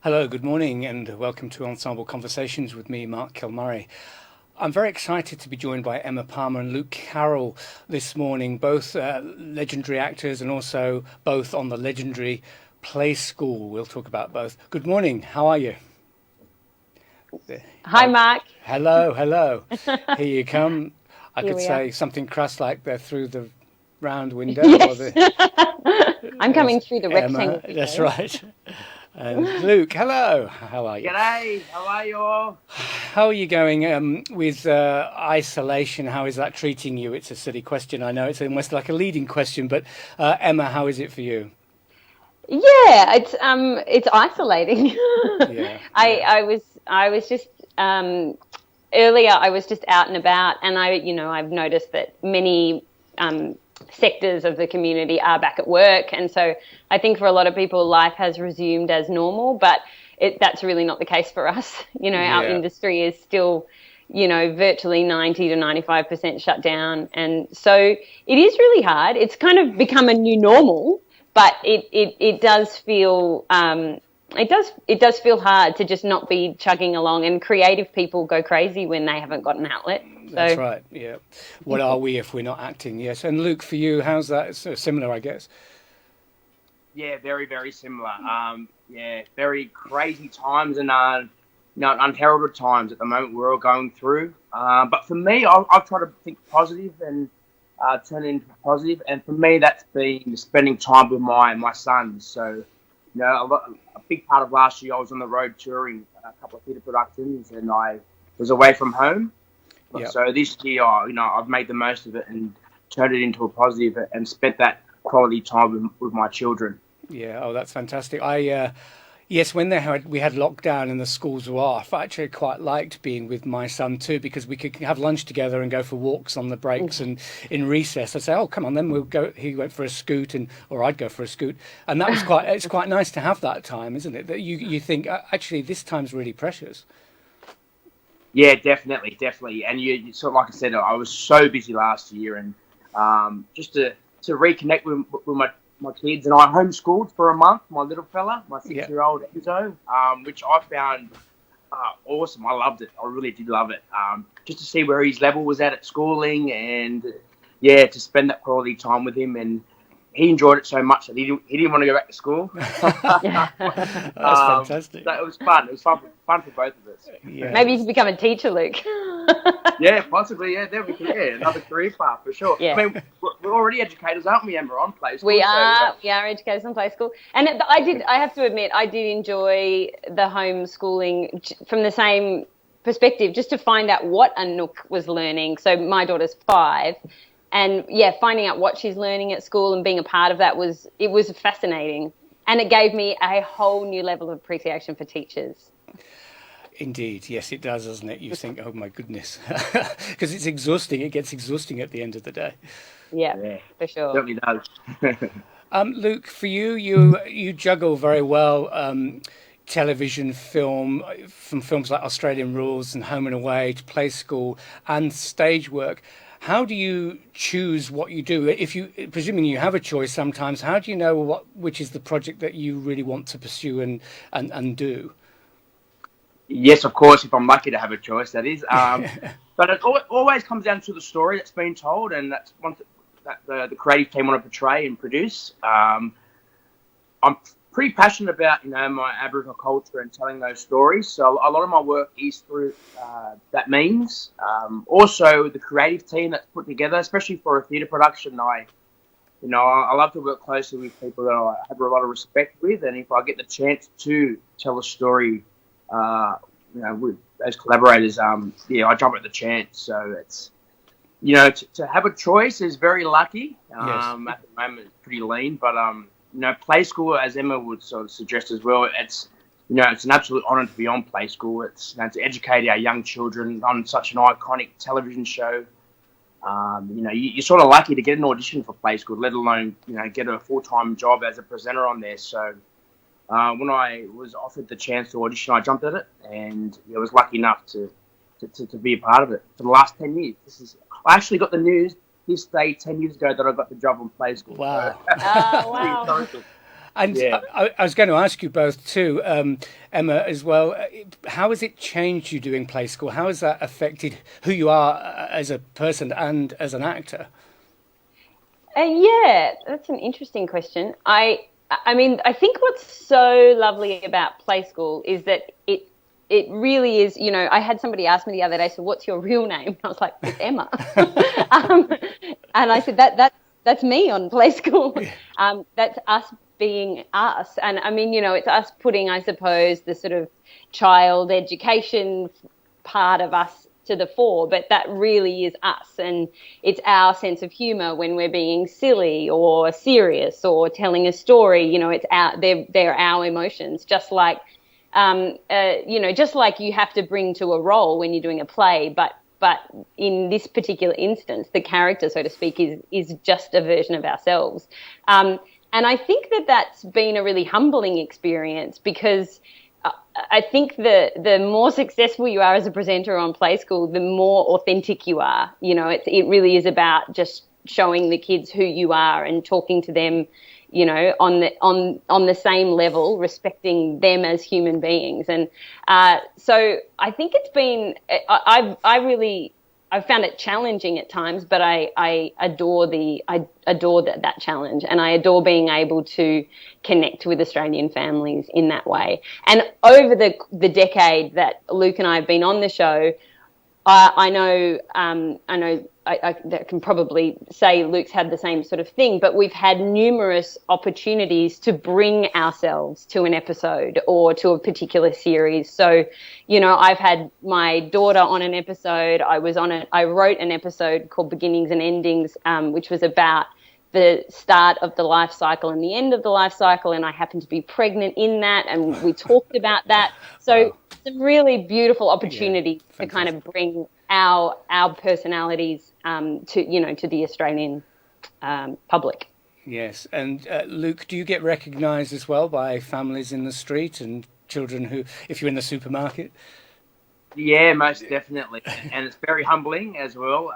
Hello, good morning, and welcome to Ensemble Conversations with me, Mark Kilmurry. I'm very excited to be joined by Emma Palmer and Luke Carroll this morning, both legendary actors and also both on the legendary Play School. We'll talk about both. Good morning, how are you? Hi, Mark. Hello, hello. Here you come. I Here could we are. say something crass like they're through the round window or Yes. the I'm there's coming through the Emma, rectangle that's window. right. And Luke, hello, how are you? G'day, how are you all? How are you going with isolation? How is that treating you? It's a silly question. I know it's almost like a leading question, but Emma, how is it for you? Yeah, it's isolating. Yeah, I yeah, I was I was just earlier I was just out and about, and I've noticed that many sectors of the community are back at work, and so I think for a lot of people life has resumed as normal, but that's really not the case for us. Our yeah. industry is still virtually 90 to 95% shut down. And so it is really hard. It's kind of become a new normal, but it does feel it does feel hard to just not be chugging along, and creative people go crazy when they haven't got an outlet. That's So right. Yeah. What are we if we're not acting? Yes. And Luke, for you, how's that? It's similar, I guess. Yeah, very, very similar. Yeah, very crazy times and unheralded times at the moment we're all going through. But for me, I've tried to think positive and turn it into positive. And for me, that's been spending time with my sons. So, a big part of last year I was on the road touring a couple of theatre productions, and I was away from home. Yeah. So this year, I've made the most of it and turned it into a positive and spent that quality time with my children. Yeah. Oh, that's fantastic. Yes, when we had lockdown and the schools were off, I actually quite liked being with my son too because we could have lunch together and go for walks on the breaks and in recess. I'd say, "Oh, come on, then we'll go." He went for a scoot, or I'd go for a scoot, and that was quite. It's quite nice to have that time, isn't it? That you think actually this time's really precious. Yeah, definitely, definitely. And you sort of like I said, I was so busy last year, and just to reconnect with my kids, and I homeschooled for a month. My little fella, my Yeah. 6-year-old Enzo, which I found awesome. I loved it. I really did love it. Just to see where his level was at schooling, and yeah, to spend that quality time with him, and he enjoyed it so much that he didn't want to go back to school. That's fantastic. So it was fun. It was fun for both of us. Yeah. maybe you can become a teacher, Luke. Yeah, possibly. Yeah, there we can. Yeah, another career path for sure. Yeah. I mean, we're already educators, aren't we, Amber? On Play We School, so are we are educators in play school, and I have to admit I did enjoy the homeschooling from the same perspective, just to find out what Anouk was learning. So my daughter's 5, and yeah, finding out what she's learning at school and being a part of that was fascinating, and it gave me a whole new level of appreciation for teachers. Indeed, yes, it does, doesn't it? You think, oh my goodness, because it's exhausting. It gets exhausting at the end of the day. Yeah, yeah, for sure. certainly does. Luke, for you juggle very well television, film, from films like Australian Rules and Home and Away to Play School and stage work. How do you choose what you do? If you, presuming you have a choice sometimes, how do you know which is the project that you really want to pursue and do? Yes, of course, if I'm lucky to have a choice, that is. But it always comes down to the story that's been told, and that's one that the creative team want to portray and produce. I'm pretty passionate about my Aboriginal culture and telling those stories. So a lot of my work is through that means. Also, the creative team that's put together, especially for a theatre production, I love to work closely with people that I have a lot of respect with, and if I get the chance to tell a story, with those collaborators, yeah, I jump at the chance. So it's to have a choice is very lucky. Yes. At the moment, it's pretty lean, but Play School, as Emma would sort of suggest as well, it's an absolute honour to be on Play School. It's to educate our young children on such an iconic television show. You're sort of lucky to get an audition for Play School, let alone get a full-time job as a presenter on there. So when I was offered the chance to audition, I jumped at it, and I was lucky enough to be a part of it for the last 10 years. I actually got the news this day 10 years ago that I got the job on Play School. So, Wow. Oh, pretty wow. historical. And Yeah. I was going to ask you both too, Emma, as well. How has it changed you doing play school? How has that affected who you are as a person and as an actor? Yeah, that's an interesting question. I mean, I think what's so lovely about play school is that it really is, you know, I had somebody ask me the other day, so what's your real name? And I was like, it's Emma. um, and I said, that's me on play school. That's us being us. And I mean, you know, it's us putting, I suppose, the sort of child education part of us to the fore, but that really is us, and it's our sense of humor when we're being silly or serious or telling a story. You know, it's they're our emotions, just like you know, just like you have to bring to a role when you're doing a play, but in this particular instance, the character, so to speak, is just a version of ourselves. And I think that's been a really humbling experience, because I think the more successful you are as a presenter on Play School, the more authentic you are. You know, it really is about just showing the kids who you are and talking to them, you know, on the same level, respecting them as human beings. And so I think it's been, I've found it challenging at times, but I adore that challenge, and I adore being able to connect with Australian families in that way. And over the decade that Luke and I have been on the show, I know I can probably say Luke's had the same sort of thing, but we've had numerous opportunities to bring ourselves to an episode or to a particular series. So, you know, I've had my daughter on an episode. I wrote an episode called Beginnings and Endings, which was about the start of the life cycle and the end of the life cycle, and I happened to be pregnant in that, and we talked about that. So wow. Some really beautiful opportunity to kind of bring our personalities to the Australian public. Yes, and Luke, do you get recognised as well by families in the street and children who, if you're in the supermarket? Yeah, most definitely, and it's very humbling as well.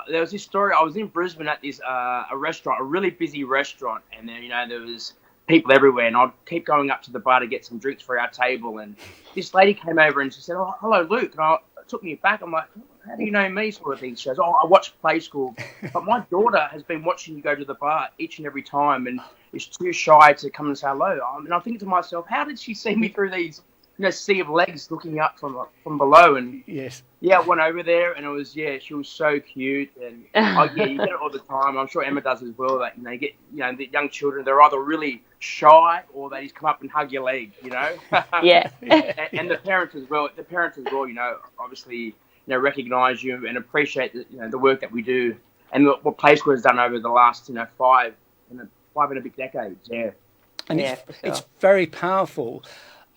There was this story. I was in Brisbane at this a restaurant, a really busy restaurant, and then there was people everywhere, and I'd keep going up to the bar to get some drinks for our table, and this lady came over and she said, "Oh, hello, Luke." And it took me back. I'm like, "How do you know me?" Sort of thing. She goes, "Oh, I watch Play School, but my daughter has been watching you go to the bar each and every time, and is too shy to come and say hello." And I'm thinking to myself, how did she see me through these sea of legs looking up from below? And yes, I went over there, and it was she was so cute, and you get it all the time. I'm sure Emma does as well. That you get the young children, they're either really shy or they just come up and hug your leg, Yeah. and the parents as well. Obviously recognise you and appreciate the work that we do and what Play School has done over the last 5 and a bit decades. Yeah, and it's very powerful.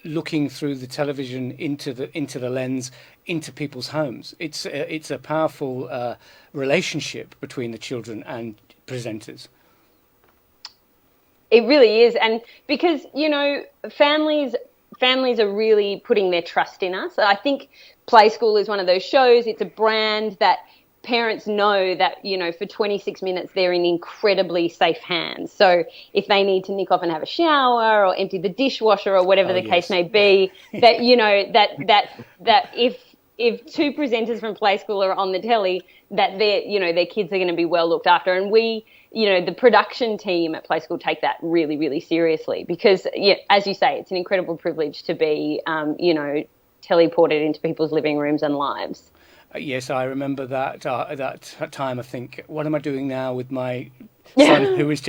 Looking through the television into the lens into people's homes, it's a powerful relationship between the children and presenters. It really is, and because families are really putting their trust in us. I think Play School is one of those shows. It's a brand that parents know that, for 26 minutes they're in incredibly safe hands. So if they need to nick off and have a shower or empty the dishwasher or whatever the case may be, that, that if two presenters from Play School are on the telly, that their kids are going to be well looked after. And we, the production team at Play School take that really, really seriously because, as you say, it's an incredible privilege to be, teleported into people's living rooms and lives. Yes, I remember that time. I think, what am I doing now with my son who is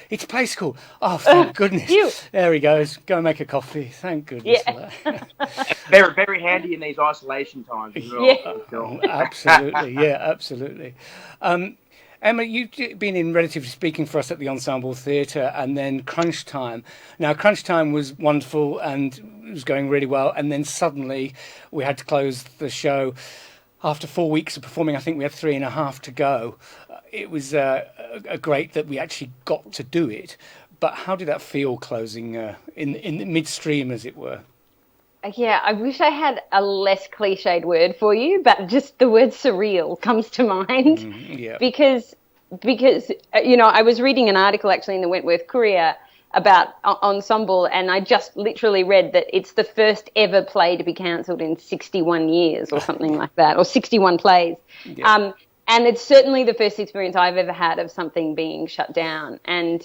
it's Play School. Oh, thank goodness. There he goes. Go and make a coffee. Thank goodness for that. Very, very handy in these isolation times as well. Absolutely. Yeah, absolutely. Emma, you've been in Relatively Speaking for us at the Ensemble Theatre and then Crunch Time. Now, Crunch Time was wonderful and it was going really well. And then suddenly we had to close the show. After 4 weeks of performing, I think we had 3.5 to go. It was great that we actually got to do it. But how did that feel closing in midstream, as it were? Yeah, I wish I had a less cliched word for you, but just the word surreal comes to mind. Because I was reading an article actually in the Wentworth Courier about Ensemble, and I just literally read that it's the first ever play to be cancelled in 61 years or something like that, or 61 plays. Yeah. And it's certainly the first experience I've ever had of something being shut down. And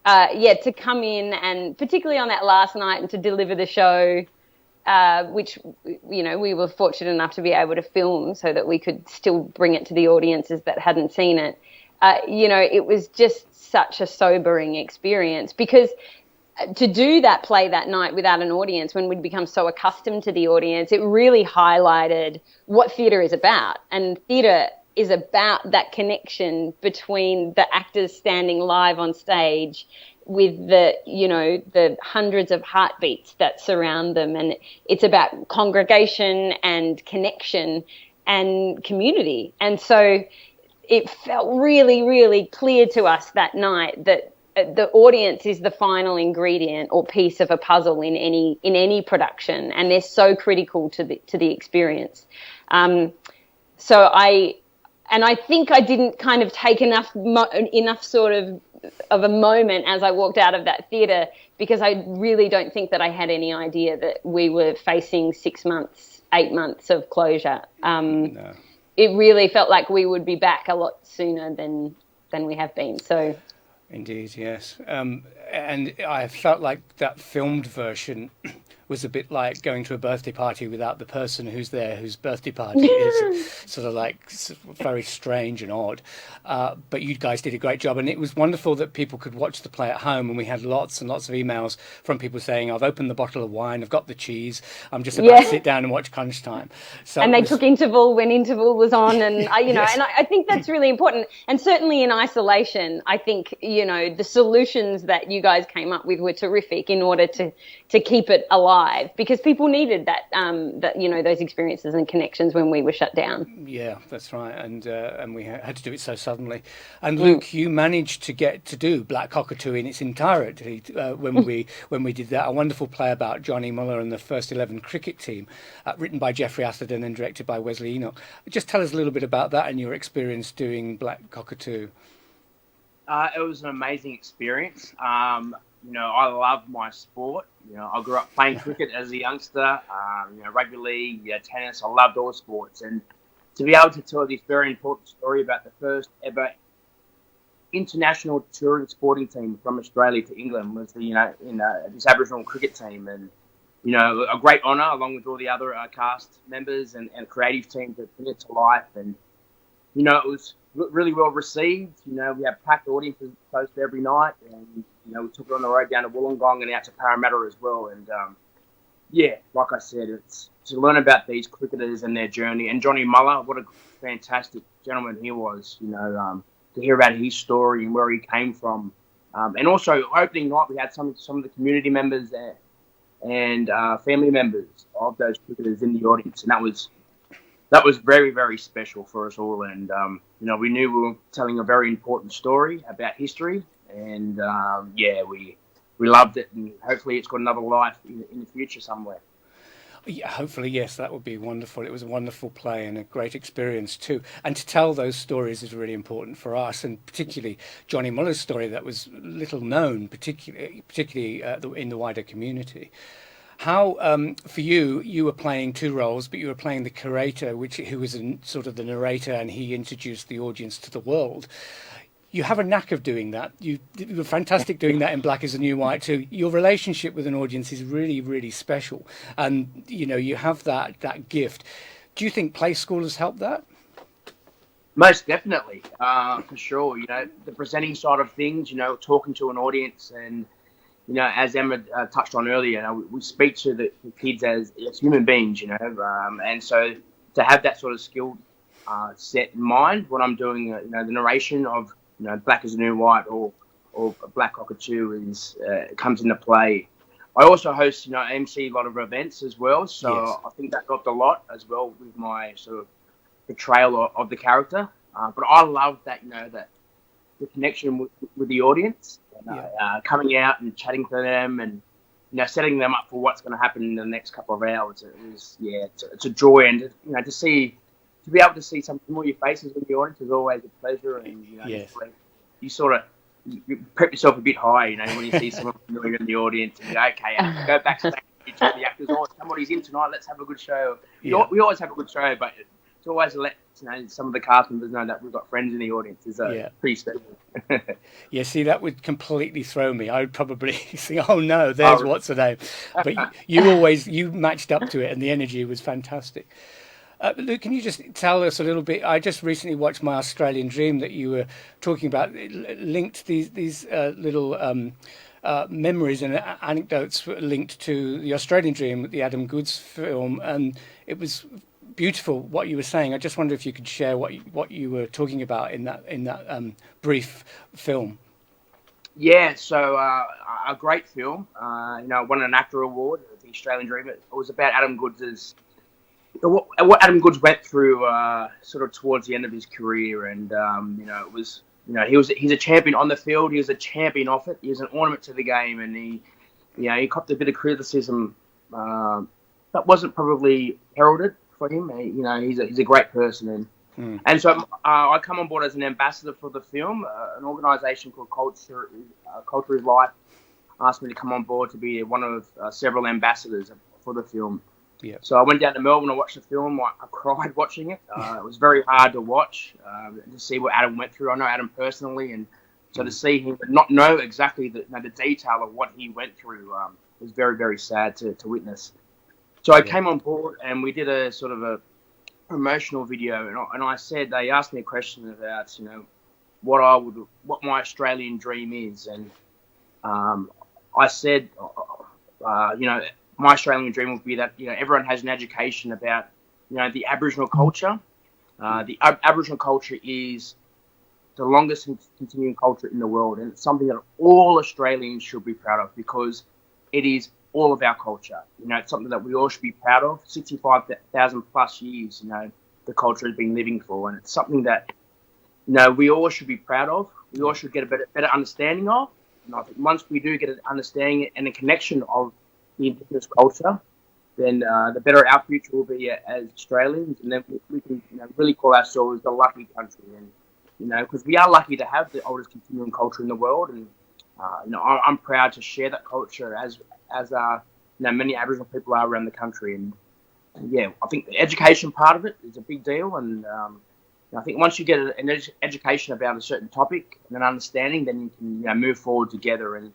to come in and particularly on that last night and to deliver the show, which, you know, we were fortunate enough to be able to film so that we could still bring it to the audiences that hadn't seen it. You know, it was just such a sobering experience, because to do that play that night without an audience, when we'd become so accustomed to the audience, it really highlighted what theatre is about. And theatre is about that connection between the actors standing live on stage with the, you know, the hundreds of heartbeats that surround them. And it's about congregation and connection and community. And so it felt really, really clear to us that night that the audience is the final ingredient or piece of a puzzle in any production, and they're so critical to the experience. So I think I didn't kind of take enough sort of a moment as I walked out of that theatre, because I really don't think that I had any idea that we were facing 6 months, 8 months of closure. No. It really felt like we would be back a lot sooner than we have been. So, indeed, yes. And I felt like that filmed version was a bit like going to a birthday party without the person who's there, whose birthday party is sort of like very strange and odd. But you guys did a great job, and it was wonderful that people could watch the play at home. And we had lots and lots of emails from people saying, "I've opened the bottle of wine, I've got the cheese, I'm just about to sit down and watch Crunch Time." So and they took interval when interval was on, and Yes. and I think that's really important. And certainly in isolation, I think, you know, the solutions that you guys came up with were terrific in order to keep it alive, because people needed that you know, those experiences and connections when we were shut down. Yeah, that's right, and we had to do it so suddenly. And Luke, you managed to get to do Black Cockatoo in its entirety when we did that. A wonderful play about Johnny Muller and the first 11 cricket team, written by Jeffrey Atherton and directed by Wesley Enoch. Just tell us a little bit about that and your experience doing Black Cockatoo. It was an amazing experience. You know, I love my sport. You know, I grew up playing cricket as a youngster. You know, rugby league, tennis. I loved all sports, and to be able to tell this very important story about the first ever international touring sporting team from Australia to England was this Aboriginal cricket team, and you know, a great honour along with all the other cast members and creative teams that bring it to life. And you know, it was really well received. You know, we had packed audiences close to every night, and you know, we took it on the road down to Wollongong and out to Parramatta as well. And like I said, it's to learn about these cricketers and their journey. And Johnny Muller, what a fantastic gentleman he was. You know, to hear about his story and where he came from, and also opening night, we had some of the community members there and family members of those cricketers in the audience, and that was very, very special for us all. And, you know, we knew we were telling a very important story about history. And, we loved it. And hopefully it's got another life in the future somewhere. Yeah, hopefully, yes, that would be wonderful. It was a wonderful play and a great experience too. And to tell those stories is really important for us, and particularly Johnny Muller's story that was little known, particularly in the wider community. How, for you were playing two roles, but you were playing the curator, who was sort of the narrator, and he introduced the audience to the world. You have a knack of doing that. You were fantastic doing that in Black is the New White too. Your relationship with an audience is really, really special. And, you know, you have that gift. Do you think play school has helped that? Most definitely, for sure. You know, the presenting side of things, you know, talking to an audience, and you know, as Emma touched on earlier, you know, we speak to the kids as human beings, you know, and so to have that sort of skill set in mind when I'm doing, you know, the narration of, you know, Black is the New White or Black Cockatoo comes into play. I also host, you know, MC a lot of events as well, so yes. I think that helped a lot as well with my sort of portrayal of the character. But I love that, you know, that the connection with the audience. Coming out and chatting to them, and you know, setting them up for what's going to happen in the next couple of hours. It's a joy, and you know, to be able to see some familiar faces in the audience is always a pleasure. And you know, yes. you sort of you prep yourself a bit high, you know, when you see someone familiar in the audience, and you go, okay, go backstage, you tell the actors, oh, somebody's in tonight, let's have a good show. We always have a good show, but to always let some of the cast members know that we've got friends in the audience is pretty special. Yeah, see, that would completely throw me. I would probably think, oh no, there's what's her name. But you matched up to it, and the energy was fantastic. Luke, can you just tell us a little bit? I just recently watched My Australian Dream that you were talking about. It linked these little memories and anecdotes linked to the Australian Dream, the Adam Goodes film, and it was beautiful what you were saying. I just wonder if you could share what you were talking about in that brief film. Yeah, so a great film. Won an ACTA award, the Australian Dream. It was about Adam Goodes' what Adam Goodes went through sort of towards the end of his career, and it was he's a champion on the field. He was a champion off it. He was an ornament to the game, and he copped a bit of criticism that wasn't probably heralded for him. He's a great person, and so I come on board as an ambassador for the film. An organisation called Culture is Life asked me to come on board to be one of several ambassadors for the film. Yeah. So I went down to Melbourne to watch the film. I cried watching it. It was very hard to watch, to see what Adam went through. I know Adam personally, and so to see him but not know exactly the detail of what he went through was very, very sad to witness. So I came on board, and we did a sort of a promotional video, and I said, they asked me a question about what my Australian dream is, and I said, my Australian dream would be that everyone has an education about the Aboriginal culture. The Aboriginal culture is the longest continuing culture in the world, and it's something that all Australians should be proud of because it is all of our culture. It's something that we all should be proud of. 65,000 plus years, the culture has been living for, and it's something that we all should be proud of. We all should get a better understanding of. And I think once we do get an understanding and a connection of the Indigenous culture, then the better our future will be as Australians, and then we can really call ourselves the lucky country, and because we are lucky to have the oldest continuing culture in the world, and I'm proud to share that culture as many Aboriginal people are around the country, and I think the education part of it is a big deal, and I think once you get an education about a certain topic and an understanding, then you can move forward together and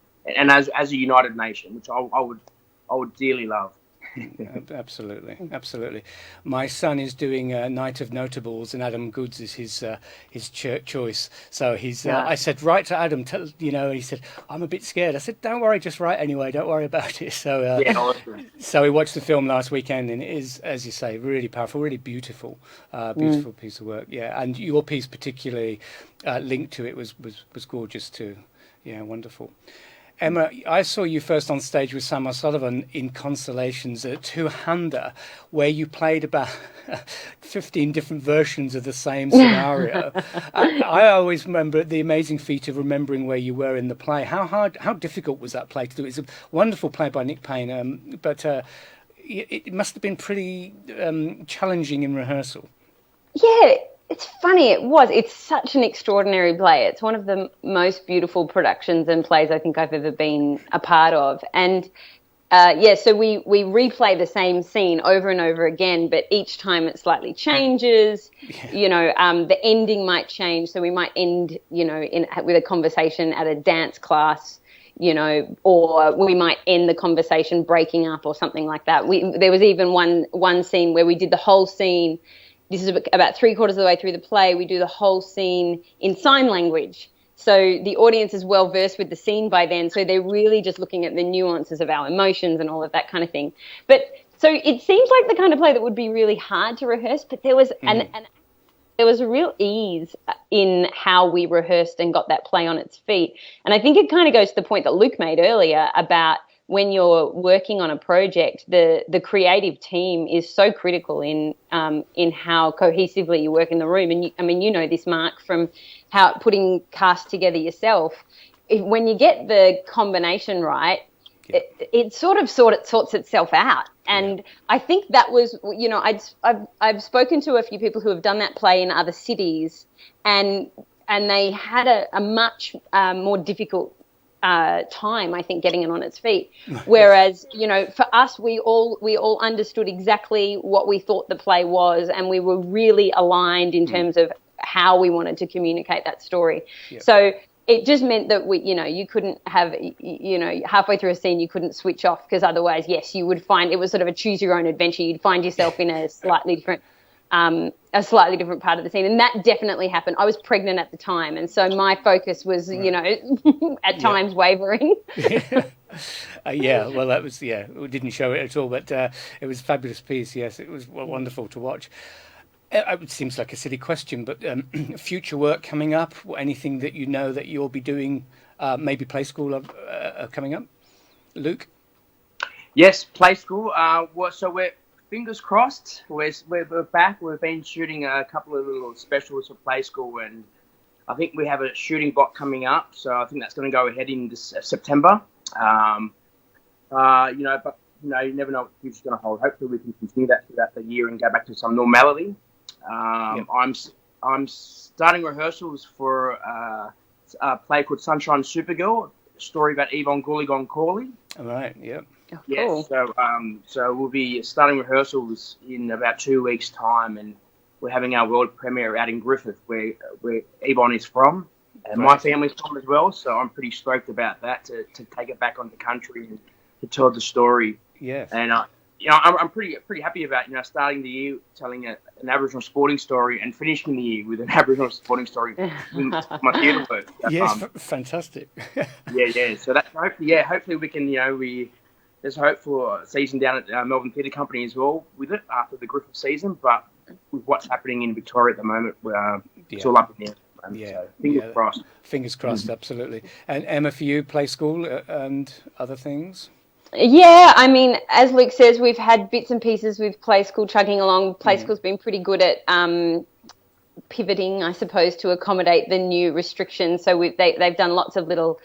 as a united nation, which I would dearly love. Absolutely. My son is doing Night of Notables, and Adam Goodes is his choice. So he's. I said, write to Adam. He said, I'm a bit scared. I said, don't worry, just write anyway. Don't worry about it. So so we watched the film last weekend, and it is, as you say, really powerful, really beautiful piece of work. Yeah, and your piece particularly linked to it was gorgeous too. Yeah, wonderful. Emma, I saw you first on stage with Sam O'Sullivan in Constellations at Two-Hander, where you played about 15 different versions of the same scenario. I always remember the amazing feat of remembering where you were in the play. How difficult was that play to do? It's a wonderful play by Nick Payne, but it must have been pretty challenging in rehearsal. Yeah. It's funny, it's such an extraordinary play. It's one of the most beautiful productions and plays I think I've ever been a part of. And so we replay the same scene over and over again, but each time it slightly changes. The ending might change. So we might end, with a conversation at a dance class, or we might end the conversation breaking up or something like that. There was even one scene where we did the whole scene. This is about 3/4 of the way through the play. We do the whole scene in sign language. So the audience is well versed with the scene by then. So they're really just looking at the nuances of our emotions and all of that kind of thing. But so it seems like the kind of play that would be really hard to rehearse, but there was there was a real ease in how we rehearsed and got that play on its feet. And I think it kind of goes to the point that Luke made earlier about when you're working on a project, the creative team is so critical in how cohesively you work in the room. And you know this, Mark, from how putting cast together yourself. When you get the combination right, it sort of sorts itself out. And I think that was, I've spoken to a few people who have done that play in other cities, and they had a much more difficult time, I think, getting it on its feet. Whereas, you know, for us, we all understood exactly what we thought the play was, and we were really aligned in terms of how we wanted to communicate that story. Yep. So it just meant that you couldn't have, halfway through a scene, you couldn't switch off, because otherwise, yes, you would find it was sort of a choose your own adventure. You'd find yourself in a slightly different part of the scene, and that definitely happened. I was pregnant at the time, and so my focus was, at times wavering. Well, that was, we didn't show it at all, but it was a fabulous piece. Yes, it was wonderful to watch. It seems like a silly question, but future work coming up, or anything that you know that you'll be doing, maybe Play School coming up, Luke? Yes, Play School. So we're fingers crossed. We're back. We've been shooting a couple of little specials for Play School, and I think we have a shooting block coming up. So I think that's going to go ahead in this September. But you never know what the future's going to hold. Hopefully, we can continue that throughout the year and go back to some normality. I'm starting rehearsals for a play called Sunshine Supergirl, a story about Yvonne Goolagong Cawley. All right. Yep. Oh, cool. Yes, so we'll be starting rehearsals in about 2 weeks' time, and we're having our world premiere out in Griffith, where Yvonne is from, and my family's from as well. So I'm pretty stoked about that, to take it back onto country and to tell the story. Yes. And I'm pretty happy about starting the year telling an Aboriginal sporting story and finishing the year with an Aboriginal sporting story in my theatre work. Yes, fantastic. Yeah. So that hopefully we can there's hope for a season down at Melbourne Theatre Company as well with it after the Griffith season, but with what's happening in Victoria at the moment, it's all up in the air. So fingers crossed. Fingers crossed, absolutely. And Emma, for you, Play School and other things? Yeah, I mean, as Luke says, we've had bits and pieces with Play School chugging along. Play School's been pretty good at pivoting, I suppose, to accommodate the new restrictions. So they've done lots of little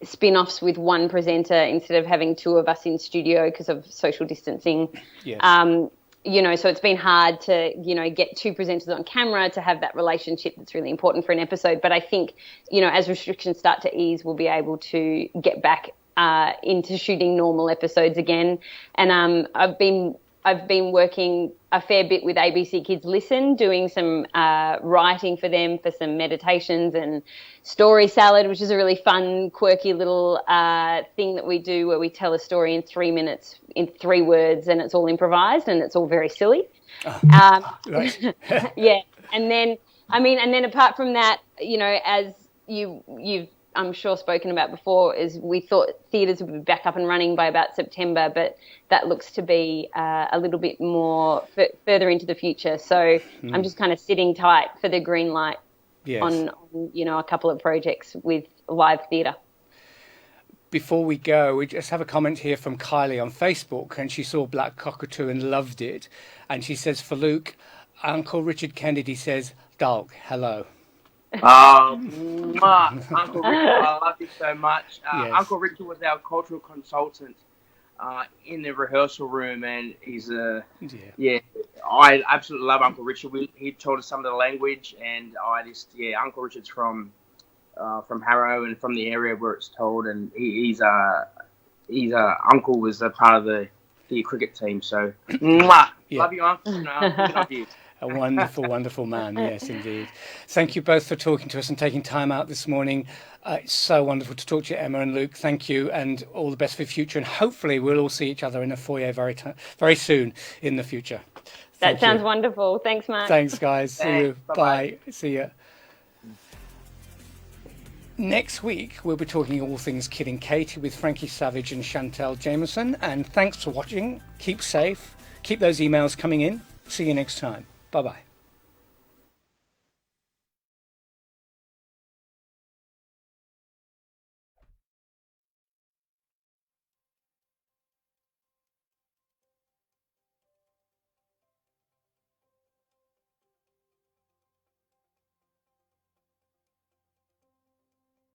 spin-offs with one presenter instead of having two of us in studio because of social distancing. Yes. So it's been hard to, get two presenters on camera to have that relationship that's really important for an episode. But I think, as restrictions start to ease, we'll be able to get back into shooting normal episodes again. And I've been working a fair bit with ABC Kids Listen, doing some writing for them for some meditations and Story Salad, which is a really fun, quirky little thing that we do where we tell a story in 3 minutes, in 3 words, and it's all improvised and it's all very silly. Right. Yeah. And then apart from that, as you've I'm sure spoken about before, is we thought theatres would be back up and running by about September, but that looks to be a little bit more further into the future. So I'm just kind of sitting tight for the green light on a couple of projects with live theatre. Before we go, we just have a comment here from Kylie on Facebook, and she saw Black Cockatoo and loved it. And she says, for Luke, Uncle Richard Kennedy says, "Dog, hello." Uncle Richard, I love you so much. Yes. Uncle Richard was our cultural consultant in the rehearsal room, and he's I absolutely love Uncle Richard. He taught us some of the language, and Uncle Richard's from Harrow and from the area where it's told, and he's uncle was a part of the cricket team. So, love you, Uncle. Love you. A wonderful, wonderful man. Yes, indeed. Thank you both for talking to us and taking time out this morning. It's so wonderful to talk to you, Emma and Luke. Thank you, and all the best for the future. And hopefully we'll all see each other in a foyer very soon in the future. That sounds wonderful. Thanks, Mark. Thanks, guys. See you. Bye-bye. Bye. See you. Next week, we'll be talking all things Kid and Katie with Frankie Savage and Chantel Jameson. And thanks for watching. Keep safe. Keep those emails coming in. See you next time. Bye-bye.